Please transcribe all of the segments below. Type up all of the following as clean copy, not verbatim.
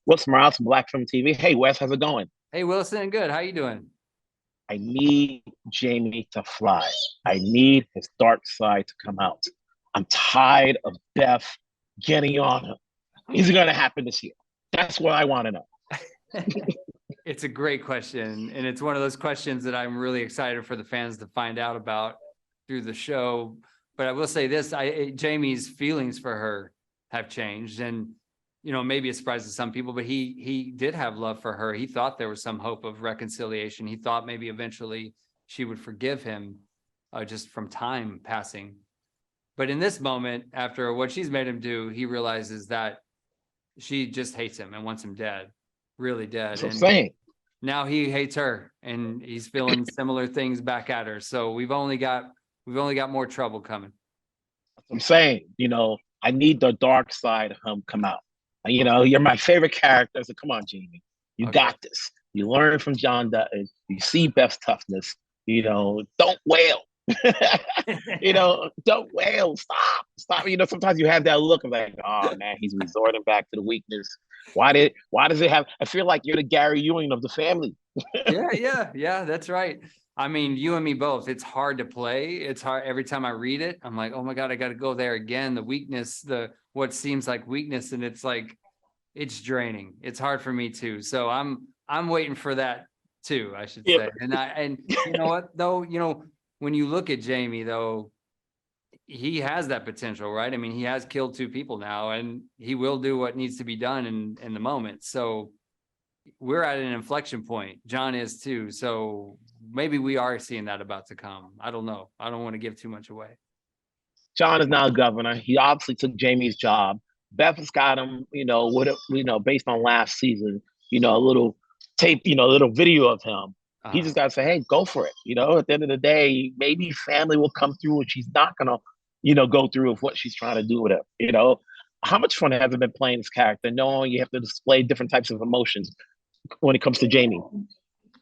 Wes Morales from Black Film TV. Hey, Wes, how's it going? Hey, Wilson, good. How you doing? I need Jamie to fly. I need his dark side to come out. I'm tired of Beth getting on him. Is it going to happen this year? That's what I want to know. It's a great question, and it's one of those questions that I'm really excited for the fans to find out about through the show. But I will say this, Jamie's feelings for her have changed, and maybe a surprise to some people, but he did have love for her. He thought there was some hope of reconciliation. He thought maybe eventually she would forgive him just from time passing. But in this moment, after what she's made him do, he realizes that she just hates him and wants him dead, really dead. That's what I'm saying. Now he hates her, and he's feeling similar things back at her. So we've only got more trouble coming. That's what I'm saying. I need the dark side of him come out. You're my favorite character. So come on, Jamie. You got this. You learn from John Dutton. You see Beth's toughness. Don't wail. Don't wail. Stop. Sometimes you have that look of like, oh man, he's resorting back to the weakness. Why does it have? I feel like you're the Gary Ewing of the family. Yeah. That's right. I mean, you and me both. It's hard to play. It's hard every time I read it. I'm like, oh my God, I got to go there again. The weakness, what seems like weakness, and it's like, it's draining. It's hard for me too. So I'm waiting for that too, I should say. And you know what though? When you look at Jamie though, he has that potential, right? I mean, he has killed 2 people now, and he will do what needs to be done in the moment. So we're at an inflection point. John is too. So maybe we are seeing that about to come. I don't know. I don't want to give too much away. John is now governor. He obviously took Jamie's job. Beth has got him, based on last season, a little tape, a little video of him. He just got to say, hey, go for it. At the end of the day, maybe family will come through, and she's not going to, go through with what she's trying to do with it. How much fun has it been playing this character, knowing you have to display different types of emotions when it comes to Jamie?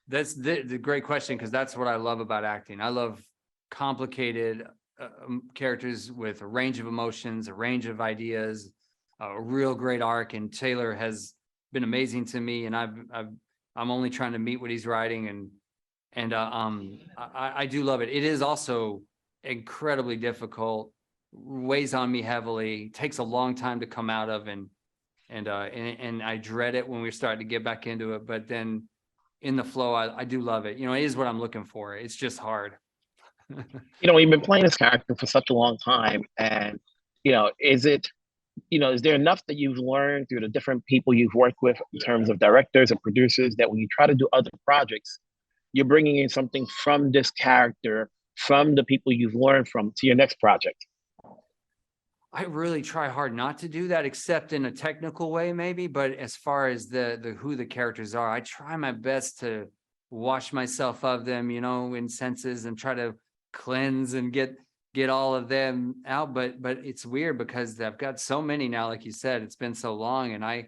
That's the great question, because that's what I love about acting. I love complicated characters with a range of emotions, a range of ideas, a real great arc. And Taylor has been amazing to me, and I'm only trying to meet what he's writing, and I do love it. It is also incredibly difficult, weighs on me heavily, takes a long time to come out of, and I dread it when we start to get back into it. But then in the flow, I do love it. It is what I'm looking for. It's just hard. You've been playing this character for such a long time, and is there enough that you've learned through the different people you've worked with in terms of directors and producers that when you try to do other projects, you're bringing in something from this character, from the people you've learned from, to your next project? I really try hard not to do that, except in a technical way, maybe. But as far as the who the characters are, I try my best to wash myself of them, in senses, and try to cleanse and get all of them out. But it's weird because I've got so many now, like you said. It's been so long, and I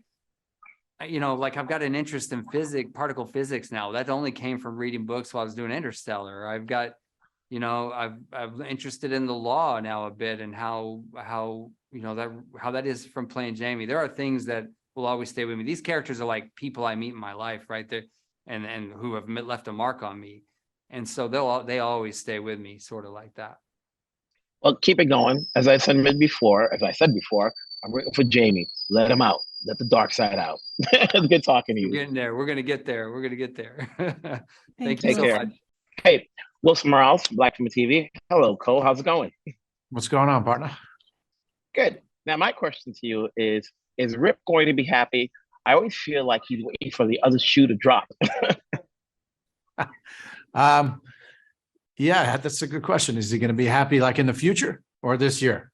like I've got an interest in particle physics now. That only came from reading books while I was doing Interstellar. I've got I'm interested in the law now a bit, and how that is from playing Jamie. There are things that will always stay with me. These characters are like people I meet in my life, right there, and who have left a mark on me, and so they always stay with me, sort of like that. Well, keep it going. As I said before, I'm rooting for Jamie. Let him out. Let the dark side out. It's good talking to you. We're getting there. We're gonna get there. Thank you so much. Hey, Wilson Morales, Black Film TV. Hello, Cole. How's it going? What's going on, partner? Good. Now, my question to you is Rip going to be happy? I always feel like he's waiting for the other shoe to drop. Yeah, that's a good question. Is he going to be happy like in the future or this year?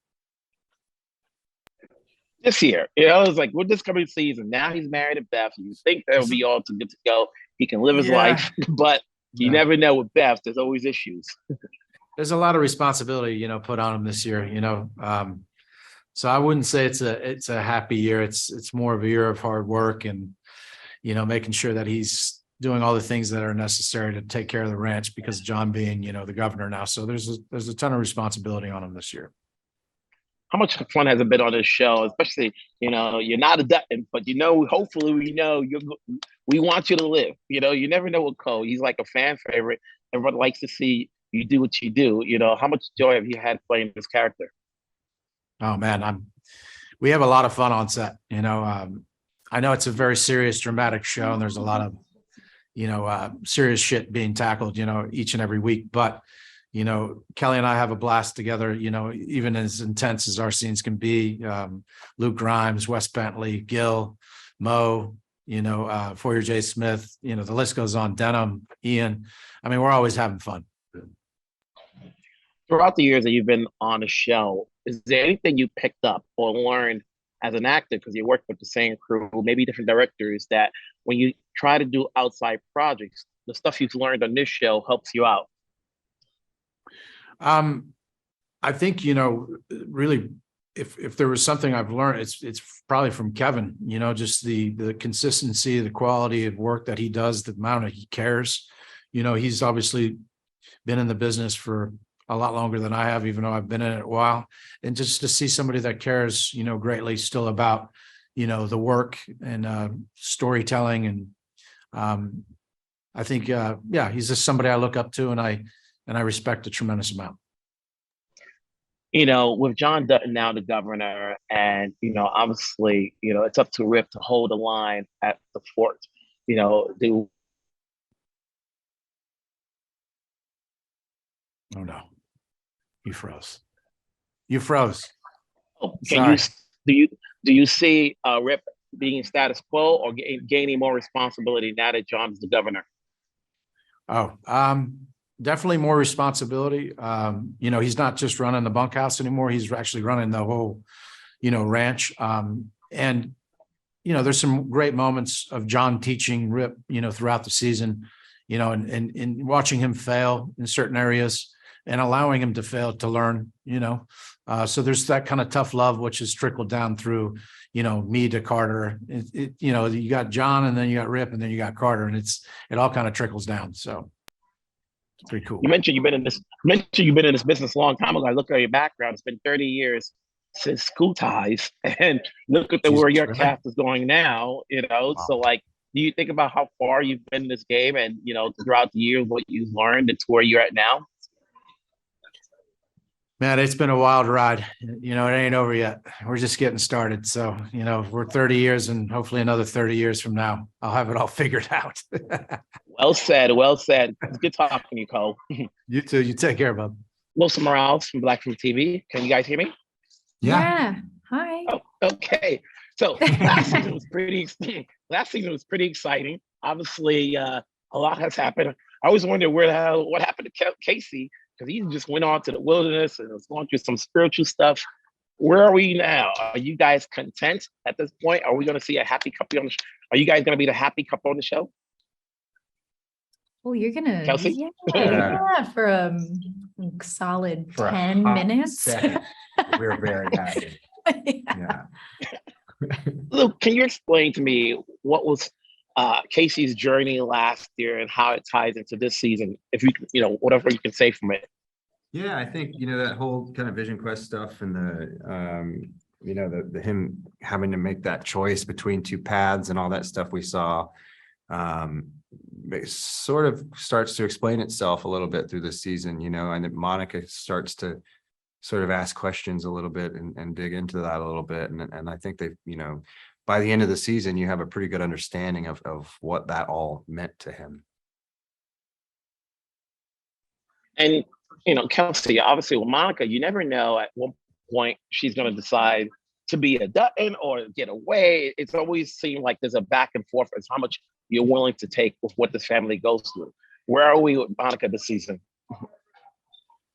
This year. It's like with this coming season, now he's married to Beth. You think that'll be all good to go. He can live his life, but you never know with Beth. There's always issues. There's a lot of responsibility, put on him this year, so I wouldn't say it's a happy year. It's more of a year of hard work and, making sure that he's doing all the things that are necessary to take care of the ranch, because John being, the governor now. So there's a ton of responsibility on him this year. how much fun has it been on this show? Especially, you're not a Dutton, but hopefully we want you to live. You never know with Cole. He's like a fan favorite. Everyone likes to see you do what you do. How much joy have you had playing this character? Oh man, we have a lot of fun on set. I know it's a very serious, dramatic show, and there's a lot of, serious shit being tackled, each and every week. But, Kelly and I have a blast together, even as intense as our scenes can be. Luke Grimes, Wes Bentley, Gil, Mo, Forrie Smith, the list goes on, Denim, Ian. I mean, we're always having fun. Throughout the years that you've been on the show, is there anything you picked up or learned as an actor, because you work with the same crew, maybe different directors, that when you try to do outside projects, the stuff you've learned on this show helps you out? I think, really, if there was something I've learned, it's probably from Kevin, just the consistency, the quality of work that he does, the amount he cares. He's obviously been in the business for a lot longer than I have, even though I've been in it a while. And just to see somebody that cares, greatly still about, the work and storytelling. And I think, he's just somebody I look up to, and I respect a tremendous amount. With John Dutton now the governor, and, obviously, it's up to Rip to hold the line at the fort. Oh no, you froze. You froze. Oh, Sorry. Do you see Rip being status quo or gaining more responsibility now that John's the governor? Oh, definitely more responsibility. He's not just running the bunkhouse anymore. He's actually running the whole, ranch. And there's some great moments of John teaching Rip, throughout the season, and watching him fail in certain areas and allowing him to fail to learn, so there's that kind of tough love, which has trickled down through, me to Carter. You got John, and then you got Rip, and then you got Carter, and it all kind of trickles down. So it's pretty cool. You mentioned you've been in this business a long time ago. I look at your background. It's been 30 years since School Ties, and look at where your cast is going now. Wow. So like, do you think about how far you've been in this game, and throughout the years what you've learned and to where you're at now? Man, it's been a wild ride. It ain't over yet. We're just getting started. So, we're 30 years, and hopefully another 30 years from now, I'll have it all figured out. Well said. Well said. It's good talking to you, Cole. You too. You take care, bub. Wilson Morales from Black Film TV. Can you guys hear me? Yeah. Hi. Oh, okay. So last season was pretty exciting. Obviously, a lot has happened. I always wondered what happened to Casey, because he just went on to the wilderness and was going through some spiritual stuff. Where are we now? Are you guys content at this point? Are we going to see a happy couple on the show? Are you guys going to be the happy couple on the show? Oh, you're going to, Kelsey? Yeah, for a solid 10 minutes. We're very happy. Yeah. Luke, can you explain to me what was Casey's journey last year and how it ties into this season? If you whatever you can say from it. Yeah, I think that whole kind of Vision Quest stuff, and the him having to make that choice between two paths and all that stuff we saw, it sort of starts to explain itself a little bit through this season, and then Monica starts to sort of ask questions a little bit and dig into that a little bit, and I think they've by the end of the season, you have a pretty good understanding of what that all meant to him. And, Kelsey, obviously with Monica, you never know at what point she's going to decide to be a Dutton or get away. It's always seemed like there's a back and forth as how much you're willing to take with what this family goes through. Where are we with Monica this season?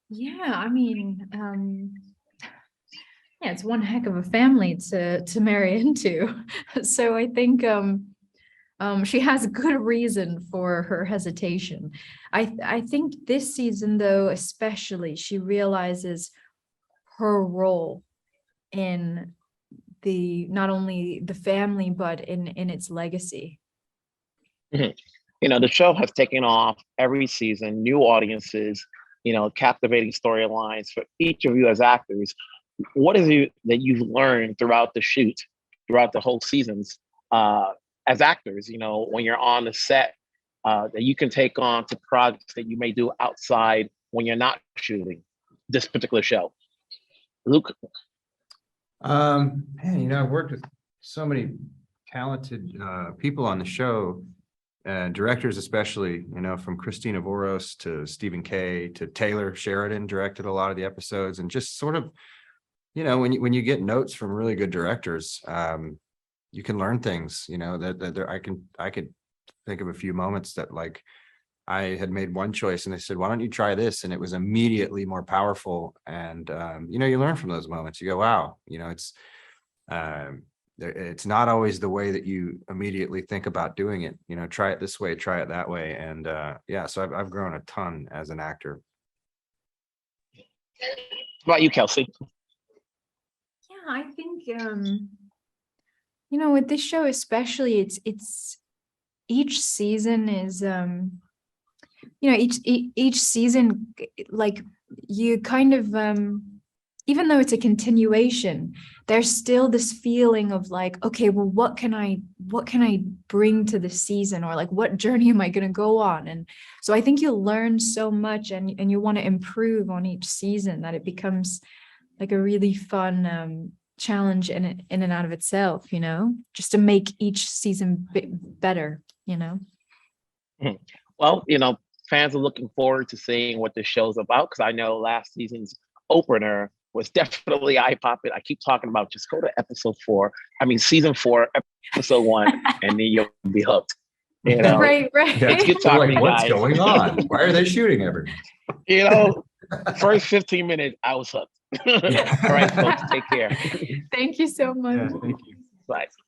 Yeah, I mean, yeah, it's one heck of a family to marry into. So I think she has good reason for her hesitation. I think this season, though, especially, she realizes her role in not only the family, but in its legacy. Mm-hmm. The show has taken off every season, new audiences, captivating storylines for each of you as actors. what is it that you've learned throughout the shoot, throughout the whole seasons, as actors, you know, when you're on the set, that you can take on to projects that you may do outside when you're not shooting this particular show? Luke? Man, you know, I've worked with so many talented people on the show, directors especially, you know, from Christina Voros to Stephen Kay to Taylor Sheridan directed a lot of the episodes, and just sort of, you know, when you get notes from really good directors, you can learn things, you know, that there, I could think of a few moments that, like, I had made one choice and they said, why don't you try this? And it was immediately more powerful. And, you know, you learn from those moments. You go, wow, you know, it's not always the way that you immediately think about doing it. You know, try it this way, try it that way. And yeah, so I've grown a ton as an actor. What about you, Kelsey? Yeah, I think, you know, with this show especially, it's each season is, you know, each season, like, you kind of, even though it's a continuation, there's still this feeling of like, okay, well, what can I bring to the season, or like, what journey am I going to go on? And so I think you'll learn so much, and you want to improve on each season, that it becomes like a really fun challenge in and out of itself, you know, just to make each season better, you know. Well, you know, fans are looking forward to seeing what this show's about, because I know last season's opener was definitely eye-popping. I keep talking about, just go to season 4, episode 1, and then you'll be hooked. You know? Right. It's good talking, Like, what's guys. going on? Why are they shooting everything? You know, first 15 minutes, I was hooked. All right, folks, take care. Thank you so much. Yeah, thank you. Bye.